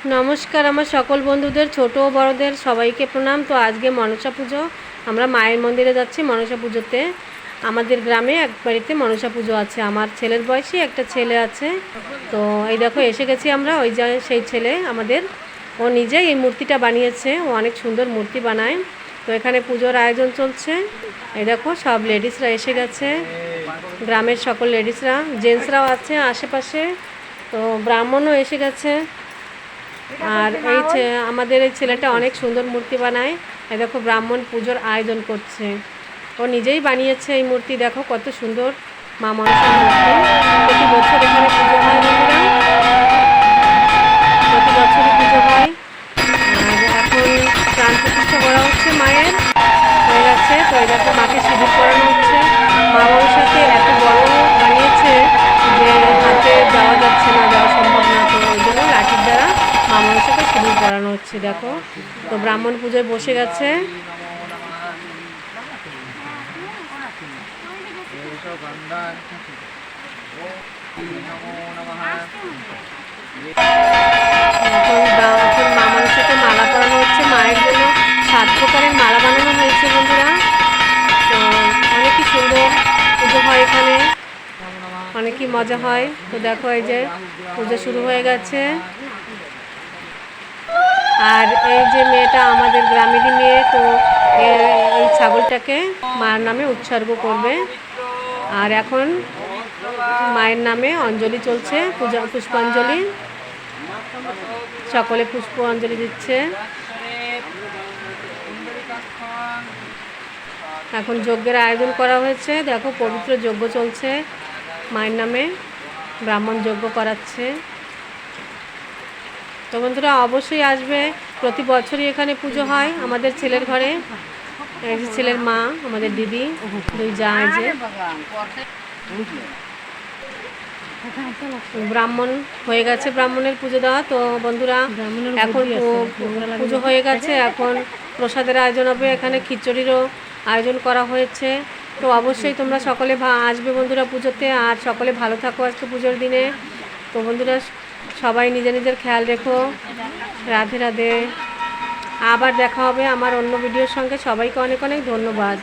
নমস্কার আমার সকল বন্ধুদের, ছোট ও বড়দের সবাইকে প্রণাম। তো আজকে মনসা পুজো, আমরা মায়ের মন্দিরে যাচ্ছি মনসা পুজোতে। আমাদের গ্রামে এক বাড়িতে মনসা পুজো আছে, আমার ছেলের বয়সী একটা ছেলে আছে। তো এই দেখো এসে গেছি আমরা, ওই যে সেই ছেলে আমাদের, ও নিজেই এই মূর্তিটা বানিয়েছে, ও অনেক সুন্দর মূর্তি বানায়। তো এখানে পুজোর আয়োজন চলছে। এই দেখো সব লেডিসরা এসে গেছে, গ্রামের সকল লেডিসরা, জেন্টসরাও আছে আশেপাশে। তো ব্রাহ্মণও এসে গেছে। আর আমাদের এই ছেলেটা অনেক সুন্দর মূর্তি বানায়। এই দেখো ব্রাহ্মণ পুজোর আয়োজন করছে, ও নিজেই বানিয়েছে এই মূর্তি। দেখো কত সুন্দর মা মনসার মূর্তি। প্রতি বছর এখানে পুজো হয় বন্ধুরা, প্রতি বছরই পুজো হয়। আর এখন প্রাণ প্রতিষ্ঠা করা হচ্ছে মায়ের, হয়ে গেছে। তো এই দেখো মাকে সিঁদুর পরানো হচ্ছে। মা মনসাকে এত বড় বানিয়েছে যে হাতে যাওয়া যাচ্ছে না, যাওয়া সম্ভব না। তো ওই জন্য লাঠির দ্বারা মা মনসাকে সিঁদুর পরানো হচ্ছে। দেখো তো ব্রাহ্মণ পুজোয় বসে গেছে। এখন মা মনসাকে মালা পরানো হচ্ছে। মায়ের জন্য 7 প্রকারের মালা বানানো হয়েছে বন্ধুরা। তো অনেকই সুন্দর পুজো হয় এখানে, অনেকই মজা হয়। তো দেখো এই যে পুজো শুরু হয়ে গেছে। আর এই যে মেয়েটা আমাদের গ্রামেরই মেয়ে, তো এই ছাগলটাকে মায়ের নামে উৎসর্গ করবে। আর এখন মায়ের নামে অঞ্জলি চলছে, পূজা পুষ্পাঞ্জলি, সকলে পুষ্প অঞ্জলি দিচ্ছে। এখন যজ্ঞের আয়োজন করা হয়েছে। দেখো পবিত্র যজ্ঞ চলছে মায়ের নামে, ব্রাহ্মণ যজ্ঞ করাচ্ছে। তো বন্ধুরা অবশ্যই আসবে, প্রতি বছরই এখানে পুজো হয় আমাদের ছেলের ঘরে। এই যে ছেলের মা, আমাদের দিদি, দুই যা। যে ব্রাহ্মণ হয়ে গেছে, ব্রাহ্মণের পুজো দেওয়া। তো বন্ধুরা এখন পুজো হয়ে গেছে, এখন প্রসাদের আয়োজন হবে। এখানে খিচুড়িরও আয়োজন করা হয়েছে। তো অবশ্যই তোমরা সকলে আসবে বন্ধুরা পুজোতে। আর সকলে ভালো থাকো আজকে পুজোর দিনে। তো বন্ধুরা সবাই নিজের নিজের খেয়াল রেখো। রাধে রাধে। আবার দেখা হবে আমার অন্য ভিডিওর সঙ্গে। সবাইকে অনেক অনেক ধন্যবাদ।